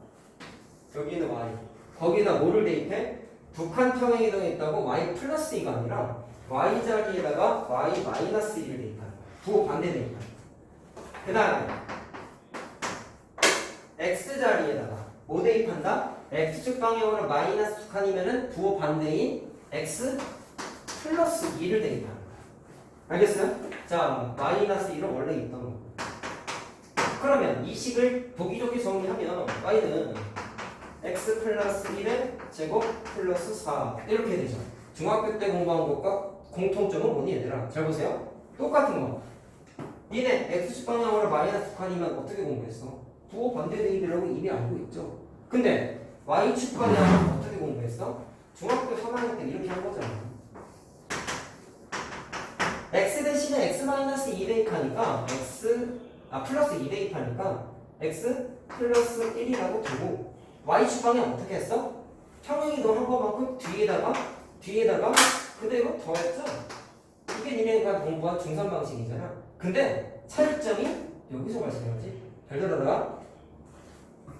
여기는 y. 거기다 뭐를 대입해? 북한 평행이동에 있다고 y 플러스 2가 아니라 y 자리에다가 y 마이너스 2를 대입하는 거야. 부호 반대 대입하는 거야. 그 다음에 x 자리에다가 뭐 대입한다? x축 방향으로 마이너스 2칸이면은 부호 반대인 x 플러스 2를 대입하는 거야. 알겠어요? 자, 마이너스 1은 원래 있던 거. 그러면 이 식을 보기 좋게 정리하면 y는 x 플러스 1의 제곱 플러스 4 이렇게 되죠. 중학교 때 공부한 것과 공통점은 뭐니 얘들아? 잘 보세요. 똑같은 거. 니네 x축 방향으로 마이너스 2칸이면 어떻게 공부했어? 부호 반대 대입이라고 이미 알고 있죠. 근데 y축 방향은 어떻게 공부했어? 중학교 3학년 때 이렇게 한 거잖아. x 대신에 x-2 대입하니까 플러스 2 대입하니까 x 플러스 1이라고 두고 y축 방향 어떻게 했어? 평행이동 한 거만큼 뒤에다가 그대로 더했죠? 이게 니네가 공부한 중산 방식이잖아. 근데 차이점이 여기서 발생하지. 잘 들어라.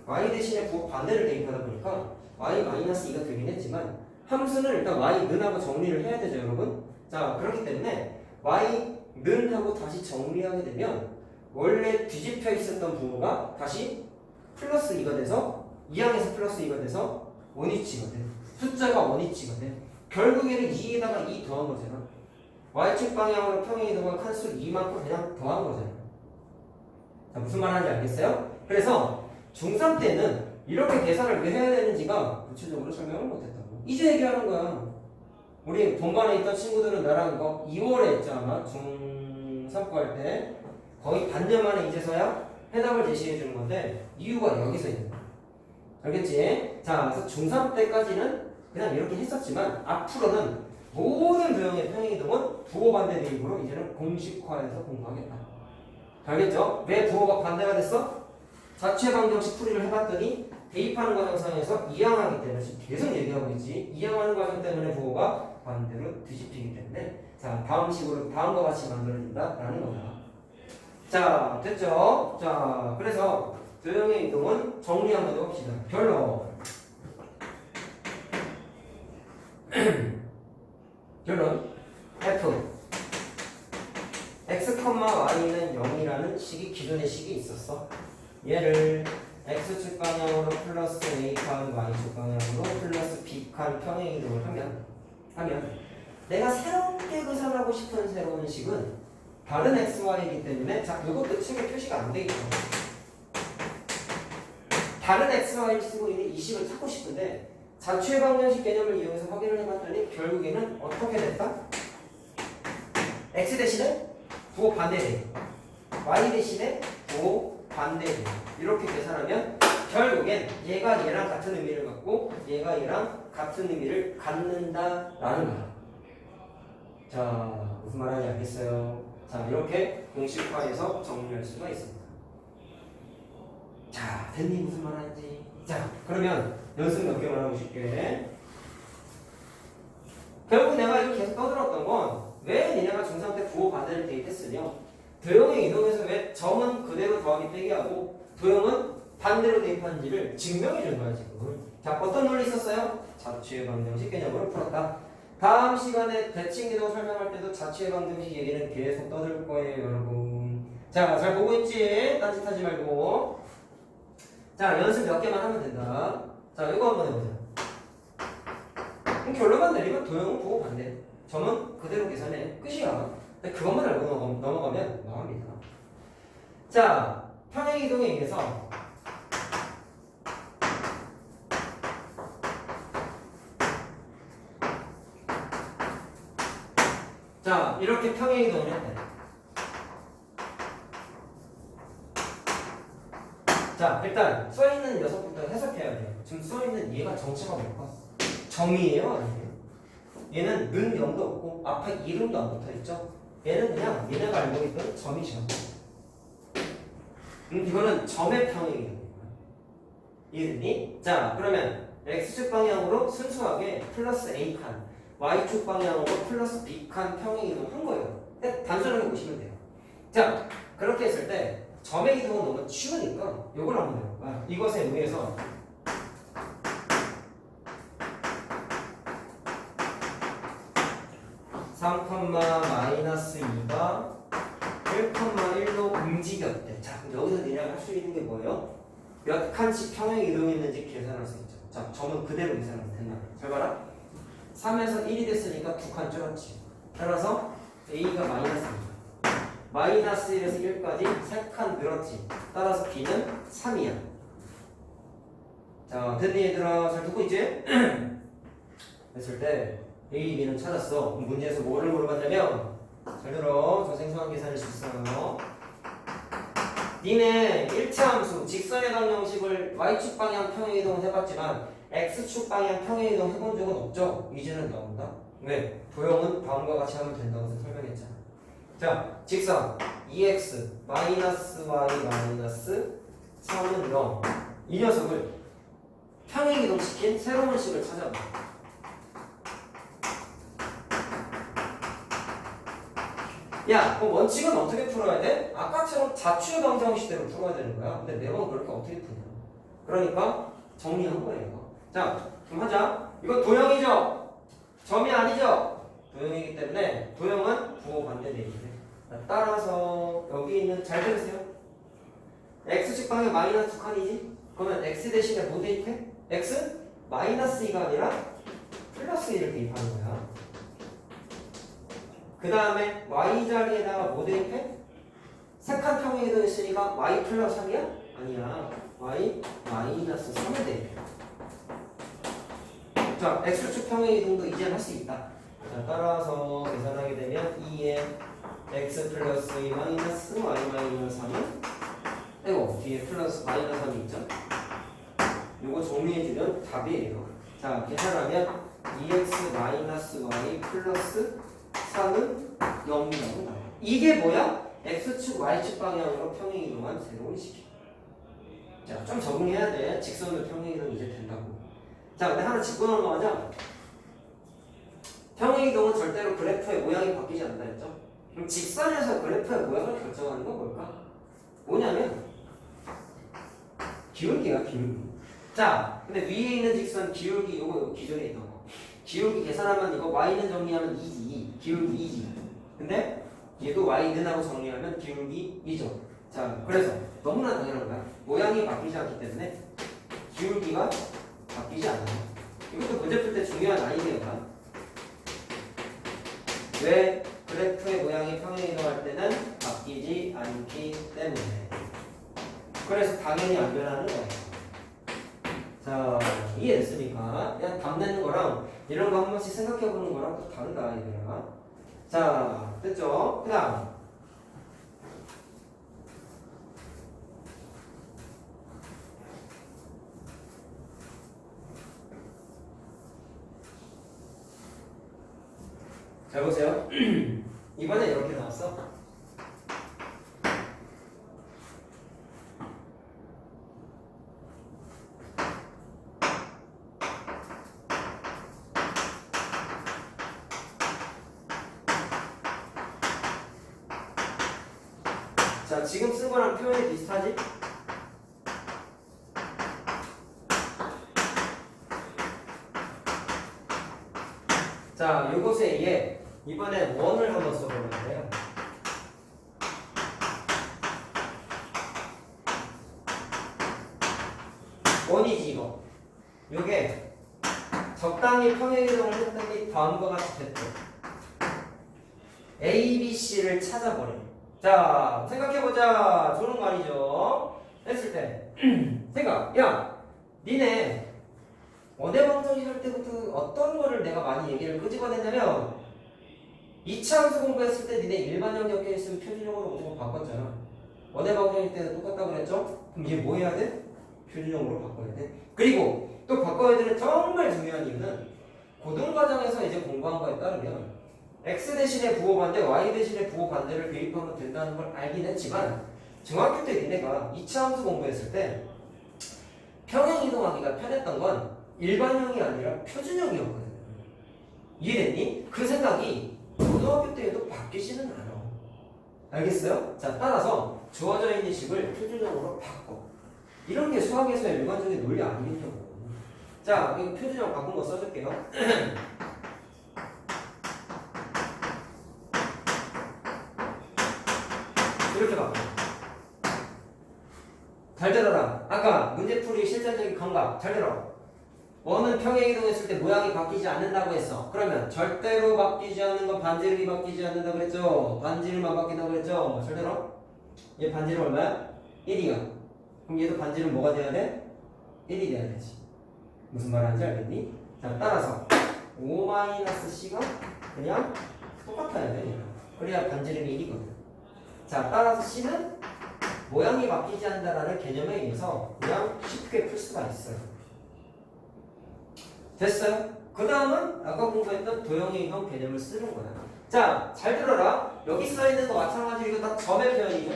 y 대신에 부호 반대를 대입하다 보니까 y-2가 되긴 했지만 함수는 일단 y는하고 정리를 해야 되죠 여러분. 자, 그렇기 때문에 y는하고 다시 정리하게 되면 원래 뒤집혀 있었던 부호가 다시 플러스 2가 돼서 2항에서 플러스 2가 돼서 원위치가 돼. 숫자가 원위치가 돼. 결국에는 2에다가 2 더한 거잖아. y축 방향으로 평행이동한 칸수 2만큼 그냥 더한 거잖아. 자, 무슨 말 하는지 알겠어요? 그래서 중3 때는 이렇게 계산을 왜 해야 되는지가 구체적으로 설명을 못했다고. 이제 얘기하는 거야. 우리 본반에 있던 친구들은 나랑 이거 2월에 했죠 아마 중3 거 할 때 거의 반년 만에 이제서야 해답을 제시해 주는 건데 이유가 여기서 있는 거야. 알겠지? 자, 그래서 중3 때까지는 그냥 이렇게 했었지만 앞으로는 모든 도형의 평행이동은 부호 반대 대입으로 이제는 공식화해서 공부하겠다. 알겠죠? 왜 부호가 반대가 됐어? 자체 방정식 풀이를 해봤더니 대입하는 과정상에서 이항하기 때문에 지금 계속 얘기하고 있지. 이항하는 과정 때문에 부호가 반대로 뒤집히기 때문에 자, 다음 식으로 다음과 같이 만들어진다라는 거다. 자, 됐죠? 자, 그래서 도형의 이동은 정리 한번 해봅시다. 결론. 결론. F x, y는 0이라는 식이 기존의 식이 있었어. 얘를 x축 방향으로 플러스 a칸, y축 방향으로 플러스 b칸 평행이동을 하면 내가 새롭게 계산하고 싶은 새로운 식은 다른 xy이기 때문에 자, 이것도 책에 표시가 안 돼 있죠. 다른 xy를 쓰고 있는 이 식을 찾고 싶은데 자취의 방정식 개념을 이용해서 확인을 해봤더니 결국에는 어떻게 됐다? x 대신에 부호 반대 대입, y 대신에 부호 반대 대입 이렇게 계산하면 결국엔 얘가 얘랑 같은 의미를 갖고 얘가 얘랑 같은 의미를 갖는다라는 거야. 자, 무슨 말하는지 알겠어요? 자, 이렇게 공식화해서 정리할 수가 있습니다. 자, 됐니? 무슨 말 하는지. 자, 그러면 연습 몇 개만 하고 싶게. 결국 내가 이거 계속 떠들었던 건 왜 니네가 중3 때 부호 반대를 대입했으며 도형의 이동에서 왜 점은 그대로 더하기 빼기 하고 도형은 반대로 대입하는지를 증명해 준 거야 지금. 자, 어떤 논리 있었어요? 자취의 방정식 개념으로 풀었다. 다음 시간에 대칭 이동 설명할 때도 자취의 방정식 얘기는 계속 떠들 거예요 여러분. 자, 잘 보고 있지? 딴짓하지 말고. 자, 연습 몇 개만 하면 된다. 자, 이거 한번 해보자. 그럼 결론만 내리면 도형은 부호 반대, 점은 그대로 계산해. 끝이야. 근데 그것만 알고 넘어가면 망합니다. 자, 평행이동에 의해서 자, 이렇게 평행이동을 했대. 자, 일단 써있는 녀석부터 해석해야 돼요. 지금 써있는 얘가 정체가 뭘까? 점이에요? 아니에요? 얘는 는 0도 없고 앞에 이름도 안 붙어있죠? 얘는 그냥 얘네가 알고 있던 점이죠. 이거는 점의 평행이동이에요. 이해됐니? 자, 그러면 x축 방향으로 순수하게 플러스 a칸, y축 방향으로 플러스 b칸 평행이동 한 거예요. 단순하게 보시면 돼요. 자, 그렇게 했을 때 점의 이동은 너무 쉬우니까 이걸 한번 해볼까? 이것에 의해서 3,-2가 1,1로 움직였대. 자, 그럼 여기서 니네가 할 수 있는 게 뭐예요? 몇 칸씩 평행 이동했는지 계산할 수 있죠. 자, 점은 그대로 계산하면 된다. 잘 봐라. 3에서 1이 됐으니까 2칸 줄었지. 따라서 A가 마이너스입니다. 마이너스 1에서 1까지 3칸 늘었지. 따라서 B는 3이야. 자, 됐니 얘들아? 잘 듣고 있지? 했을 때 A, B는 찾았어. 문제에서 뭐를 물어봤냐면, 잘 들어. 저 생소한 계산을 했어요. 니네 1차 함수 직선의 방정식을 y축 방향 평행이동 해봤지만 x축 방향 평행이동 해본 적은 없죠? 이제는 나온다. 왜? 도형은 다음과 같이 하면 된다고 설명했잖아. 자, 직선 2x 마이너스 y 마이너스 3은 0. 이 녀석을 평행이동 시킨 새로운 식을 찾아봐. 야, 그럼 원칙은 어떻게 풀어야 돼? 아까처럼 자취의 방정식대로 풀어야 되는 거야. 근데 매번 그렇게 어떻게 푸냐? 그러니까 정리한 거예요. 이거. 자, 그럼 하자. 이거 도형이죠? 점이 아니죠? 도형이기 때문에 도형은 부호 반대 대입돼. 따라서 여기 있는, 잘 들으세요. x축 방향 마이너스 2칸이지? 그러면 x 대신에 뭐 대입해? x? 마이너스 2가 아니라 플러스 1을 대입하는 거야. 그 다음에 y 자리에다가 뭐 대입해? 세칸 평행이동 있으니까 y 플러스 3이야? 아니야. y 마이너스 3을 대입해. 자, x축 평행이동도 이제 할 수 있다. 자, 따라서 계산하게 되면 2에 x 플러스 2 마이너스 y 마이너스 3은 이거 뒤에 플러스 마이너스 3이 있죠? 이거 정리해주면 답이에요. 자, 계산하면 2x 마이너스 y 플러스 3은 0이라고 나와. 이게 뭐야? x축, y축 방향으로 평행이동한 새로운 식이야. 자, 좀 적응해야 돼. 직선으로 평행이동 이제 된다고. 자, 근데 하나 짚고 넘어가자. 평행이동은 절대로 그래프의 모양이 바뀌지 않는다 했죠? 그럼 직선에서 그래프의 모양을 결정하는 건 뭘까? 뭐냐면 기울기야, 기울기. 자, 근데 위에 있는 직선 기울기, 요거 기존에 있던 거. 기울기 계산하면 이거 y는 정리하면 2지. 기울기 2지. 근데 얘도 y는 하고 정리하면 기울기 2죠. 자, 그래서 너무나 당연한 거야. 모양이 바뀌지 않기 때문에 기울기가 바뀌지 않아요. 이것도 문제 풀 때 중요한 아이디어다. 왜 그래프의 모양이 평행이동할 때는 바뀌지 않기 때문에. 그래서 당연히 안 변하는 거예요. 자, 이해됐으니까 그냥 답 내는 거랑 이런 거 한 번씩 생각해 보는 거랑 또 다르다 얘들아. 자, 됐죠? 그 다음 잘 보세요. 이번에 이렇게 나왔어. 자, 지금 쓴 거랑 표현이 비슷하지? 자, 요것에 의해 이번에 원을 한번 써보는 거예요. 원이지 이거. 요게 적당히 평행이동을 했더니 다음과 같이 됐대. A, B, C를 찾아버려. 자, 생각해보자. 좋은 거 아니죠? 했을 때 생각. 야, 니네 원해방정식 할 때부터 어떤 거를 내가 많이 얘기를 끄집어냈냐면 2차 함수 공부했을 때 니네 일반형 엮여있으면 표준형으로 무조건 바꿨잖아. 원해방정식 때는 똑같다고 그랬죠? 그럼 이제 뭐 해야 돼? 표준형으로 바꿔야 돼. 그리고 또 바꿔야 되는 정말 중요한 이유는 고등과정에서 이제 공부한 거에 따르면 x 대신에 부호 반대, y 대신에 부호 반대를 대입하면 된다는 걸 알긴 했지만 중학교 때 니네가 2차 함수 공부했을 때 평행 이동하기가 편했던 건 일반형이 아니라 표준형이었거든. 이해됐니? 그 생각이 고등학교 때에도 바뀌지는 않아. 알겠어요? 자, 따라서 주어져 있는 식을 표준형으로 바꿔. 이런 게 수학에서의 일반적인 논리 아니겠냐고. 자, 이거 표준형 바꾼 거 써줄게요. 이렇게 바꿔. 잘 들어라. 아까 문제풀이 실전적인 감각. 잘 들어. 원은 평행이동했을 때 모양이 바뀌지 않는다고 했어. 그러면 절대로 바뀌지 않는 건 반지름이 바뀌지 않는다고 그랬죠. 반지름만 바뀐다고 그랬죠. 잘 들어. 얘 반지름 얼마야? 1이야. 그럼 얘도 반지름 뭐가 돼야 돼? 1이 돼야 되지. 무슨 말 하는지 알겠니? 자, 따라서 5-C가 그냥 똑같아야 돼. 그래야 반지름이 1이거든. 자, 따라서 C는 모양이 바뀌지 않는다라는 개념에 의해서 그냥 쉽게 풀 수가 있어요. 됐어요? 그 다음은 아까 공부했던 도형의 이동 개념을 쓰는 거야. 자, 잘 들어라. 여기 써있는 거 마찬가지로 이거 다 점의 표현이죠.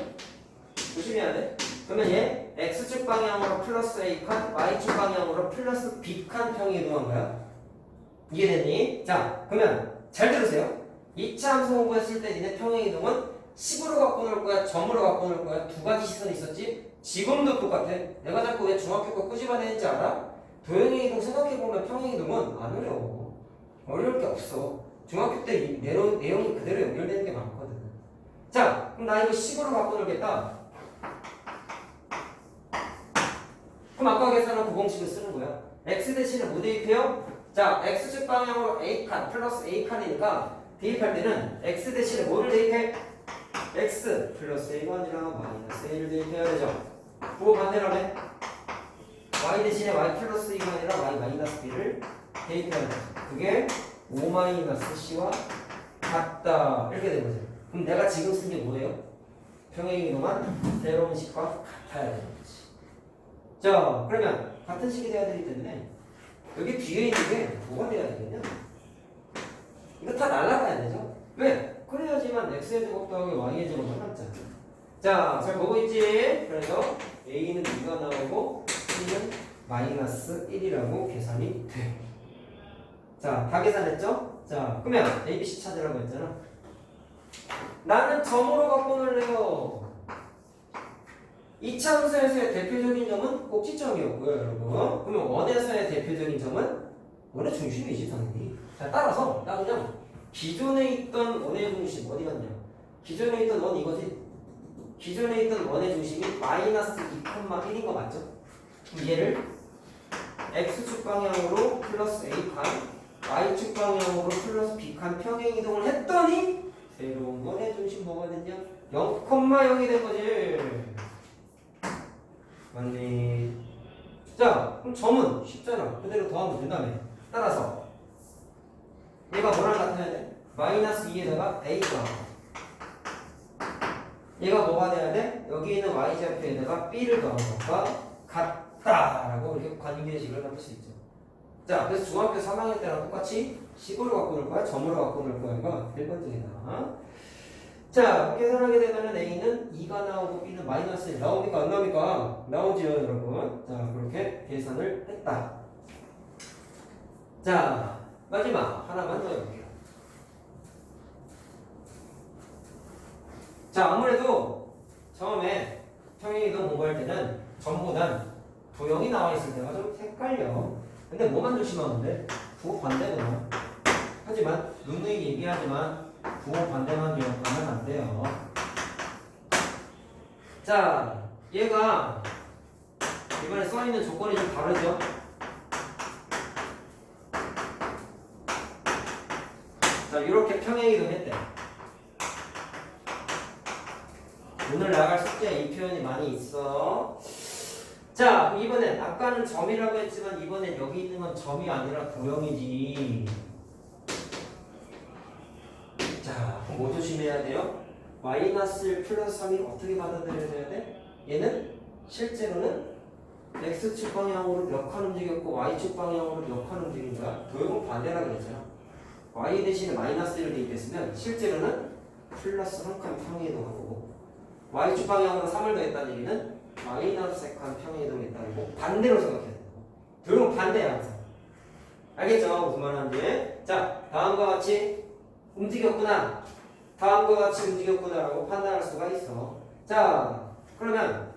조심해야 돼. 그러면 얘 x축 방향으로 플러스 a칸, y축 방향으로 플러스 b칸 평이 이동한 거야. 이해됐니? 자, 그러면 잘 들으세요. 2차 함수 공부했을 때 니네 평행 이동은 식으로 갖고 놀 거야, 점으로 갖고 놀 거야. 두 가지 시선이 있었지? 지금도 똑같아. 내가 자꾸 왜 중학교 거 끄집어내는지 알아? 도형의 이동 생각해보면 평행 이동은 안 어려워. 어려울 게 없어. 중학교 때 내용이 그대로 연결되는 게 많거든. 자, 그럼 나 이거 식으로 갖고 놀겠다. 그럼 아까 계산한 그 공식을 쓰는 거야. x 대신에 뭐 대입해요? 자, x축 방향으로 a칸 플러스 a칸이니까 대입할 때는 x 대신에 뭐를 대입해? x 플러스 a1이랑 마이너스 a를 대입해야 되죠. 부호 반대라네. y 대신에 y 플러스 2가 아니라 y 마이너스 b를 대입해야 돼. 그게 5-C와 같다. 이렇게 된 거죠. 그럼 내가 지금 쓴 게 뭐예요? 평행 이동한 새로운 식과 같아야 되는 거지. 자, 그러면 같은 식이 돼야 되기 때문에 여기 뒤에 있는 게 뭐가 돼야 되겠냐? 이거 다 날라가야 되죠? 왜? 그래야지만 x의 제곱 더하기 y의 제곱은 남잖아. 자, 잘 보고 있지? 그래서 a는 2가 나오고 c는 마이너스 1이라고 계산이 돼. 자, 다 계산했죠? 자, 그러면 a, b, c 찾으라고 했잖아. 나는 점으로 갖고 놀래요. 2차 함수에서의 대표적인 점은 꼭지점이었고요, 여러분. 그러면 원에서의 대표적인 점은 원의 중심이지, 당연히. 자, 따라서 나 그냥 기존에 있던 원의 중심 어디 갔냐? 기존에 있던 원 이거지. 기존에 있던 원의 중심이 마이너스 2,1인 거 맞죠? 그럼 얘를 x축 방향으로 플러스 a칸, y축 방향으로 플러스 b칸 평행 이동을 했더니 새로운 원의 중심 뭐가 됐냐? 0,0이 된 거지. 맞니? 자, 그럼 점은 쉽잖아. 그대로 더하면 된다며. 따라서 얘가 뭐랑 같아야 돼? 마이너스 2에다가 a가 얘가 뭐가 돼야 돼? 여기 있는 y좌표에다가 b를 더한 것과 같다라고 이렇게 관계식을 만들 수 있죠. 자, 그래서 중학교 3학년 때랑 똑같이 식으로 갖고 놀 거야? 점으로 갖고 놀 거야가 1번째이다. 자, 계산하게 되면은 a는 2가 나오고 b는 마이너스 1 나옵니까? 안 나옵니까? 나오지요, 여러분. 자, 그렇게 계산을 했다. 자, 마지막 하나만 더 해볼게요. 자, 아무래도 처음에 평행이동 공부할 때는 전보단 도형이 나와 있을 때가 좀 헷갈려. 근데 뭐만 조심하면 돼? 부호 반대구나. 하지만 누누이 얘기하지만 부호 반대만 기억하면 안 돼요. 자, 얘가 이번에 써있는 조건이 좀 다르죠? 자, 이렇게 평행이동 했대. 오늘 나갈 숙제에 이 표현이 많이 있어. 자, 이번엔 아까는 점이라고 했지만 이번엔 여기 있는 건 점이 아니라 도형이지. 자, 뭐 조심해야 돼요? 마이너스 플러스 3이 어떻게 받아들여져야 돼? 얘는 실제로는 x축 방향으로 몇 칸 움직였고 y축 방향으로 몇 칸 움직인 거야. 도형은 반대라 그랬잖아. y 대신에 마이너스를 대입했으면 실제로는 플러스 한 칸 평행이동한 거고, y축 방향으로 3을 더했다는 얘기는 마이너스 3칸 평행이동했다는 거. 반대로 생각해야 돼. 도형은 반대야 항상. 알겠죠? 무슨 말하는지. 자, 다음과 같이 움직였구나, 다음과 같이 움직였구나 라고 판단할 수가 있어. 자, 그러면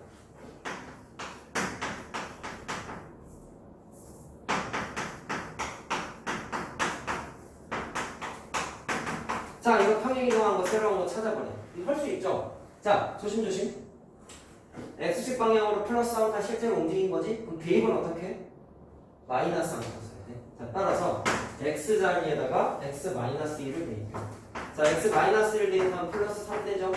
자, 이거 평행이동한 거 새로운 거 찾아보래. 할 수 있죠? 자, 조심조심. x축 방향으로 플러스 알파 실제로 움직인 거지? 그럼 대입은 어떻게 해? 마이너스 알파 써야 돼. 자, 따라서 x 자리에다가 x 마이너스 1을 대입해. 자, x 마이너스 1 대입하면 플러스 3 되죠?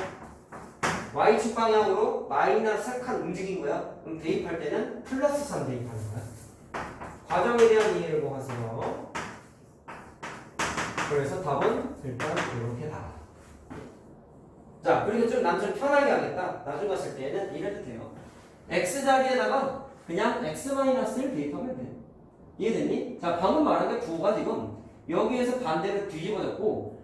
y축 방향으로 마이너스 3칸 움직인 거야. 그럼 대입할 때는 플러스 3 대입하는 거야. 과정에 대한 이해를 뭐 하세요? 그래서 답은 일단 이렇게 다. 자, 그리고 좀 난 좀 편하게 하겠다. 나중 갔을 때는 이래도 돼요. x 자리에다가 그냥 x-1 대입하면 돼. 이해됐니? 자, 방금 말한 게 부호가 지금 여기에서 반대로 뒤집어졌고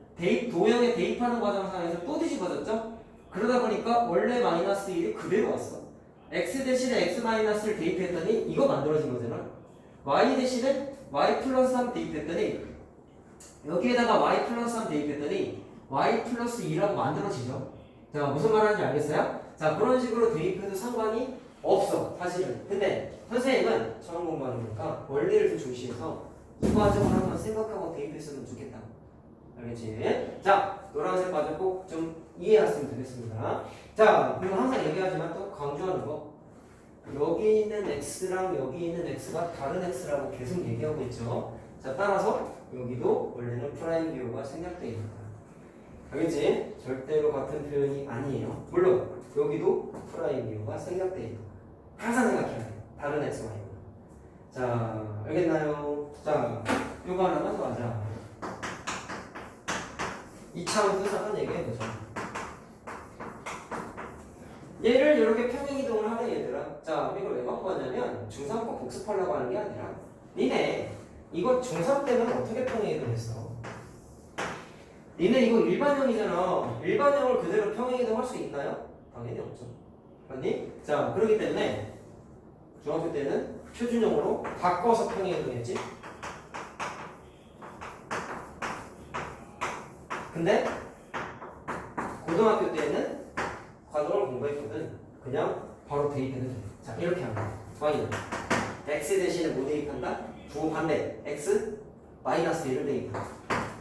도형에 대입하는 과정상에서 또 뒤집어졌죠? 그러다 보니까 원래 마이너스 1이 그대로 왔어. x 대신에 x-를 대입했더니 이거 만들어진 거잖아. y 대신에 y 플러스 3 대입했더니 여기에다가 y 플러스 3 대입했더니 y 플러스 2라고 만들어지죠. 자, 무슨 말하는지 알겠어요? 자, 그런 식으로 대입해도 상관이 없어, 사실은. 근데 선생님은 처음 공부하는 거니까 원리를 좀 중시해서 이 과정을 한번 생각하고 대입했으면 좋겠다. 알겠지? 자, 노란색 과정 꼭 좀 이해했으면 되겠습니다. 자, 그리고 항상 얘기하지만 또 강조하는 거, 여기 있는 x랑 여기 있는 x가 다른 x라고 계속 얘기하고 있죠. 자, 따라서 여기도 원래는 프라임 비호가 생략되어 있는 거야. 알겠지? 절대로 같은 표현이 아니에요. 물론 여기도 프라임 비호가 생략되어 있는 거야. 항상 생각해야 돼. 다른 x와 있는. 자, 알겠나요? 자, 요거 하나만 더 하자. 2차원 분석한 얘기해보자. 얘를 이렇게 평행이동을 하는 얘들아. 자, 이걸 왜 갖고 왔냐면 중3 거 복습하려고 하는 게 아니라 니네 이거 중3 때는 어떻게 평행이동했어? 니네 이거 일반형이잖아. 일반형을 그대로 평행이동할 수 있나요? 당연히 없죠. 맞니? 자, 그렇기 때문에 중학교 때는 표준형으로 바꿔서 평행이동했지. 근데 고등학교 때는 과정을 공부했거든. 그냥 바로 대입해도 돼. 자, 이렇게 하면 y는 x 대신에 뭐 대입한다? 부호 반대 x 마이너스 1을 대입한다.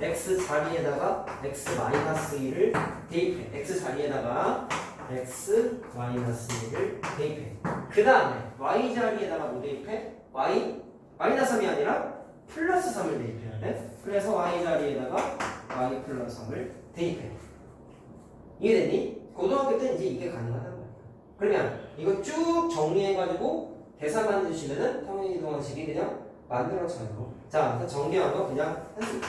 x 자리에다가 x 마이너스 1을 대입해. x 자리에다가 x 마이너스 1을 대입해. 그 다음에 y 자리에다가 뭐 대입해? y 마이너스 3이 아니라 플러스 3을 대입해야 돼. 그래서 y 자리에다가 y 플러스 3을 대입해. 이해됐니? 고등학교 때 이제 이게 가능하단 말이야. 그러면 이거 쭉 정리해가지고 대사 만드시면은 평행이동항식이 그냥 만들어져요. 자, 정리한 거 그냥 할 수 있게.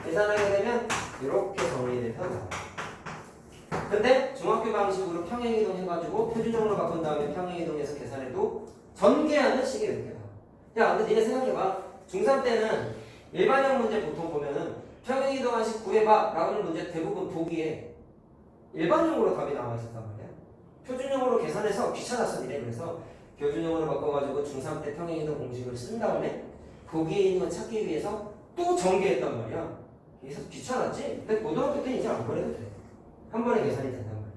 계산하게 되면 이렇게 정리돼서 나와요. 근데 중학교 방식으로 평행이동 해가지고 표준형으로 바꾼 다음에 평행이동해서 계산해도 전개하는 식이 이렇게 나와. 야, 근데 니네 생각해봐. 중3 때는 일반형 문제 보통 보면은 평행이동항식 구해봐 라는 문제 대부분 보기에 일반형으로 답이 나와 있었단 말이야. 표준형으로 계산해서 귀찮았어 니네. 그래서 표준형으로 바꿔가지고 중3 때 평행이동 공식을 쓴 다음에 거기에 있는 걸 찾기 위해서 또 전개했단 말이야. 그래서 귀찮았지? 근데 고등학교 때 이제 안 그래도 돼. 한 번에 계산이 된단 말이야.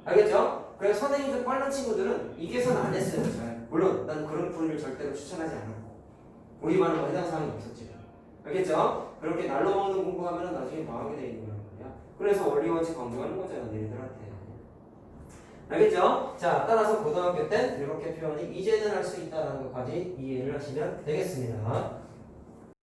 알겠죠? 그래서 선행이 좀 빠른 친구들은 이 계산 안 했어요. 잘. 물론 난 그런 분을 절대로 추천하지 않았고 우리만은 뭐 해당 사항이 없었지. 알겠죠? 그렇게 날로 먹는 공부하면 나중에 망하게 돼 있는 거란 말이야. 그래서 원리 원칙 강조하는 거잖아, 너희들한테. 알겠죠? 자, 따라서 고등학교 때 이렇게 표현이 이제는 할 수 있다는 것까지 이해를 하시면 되겠습니다.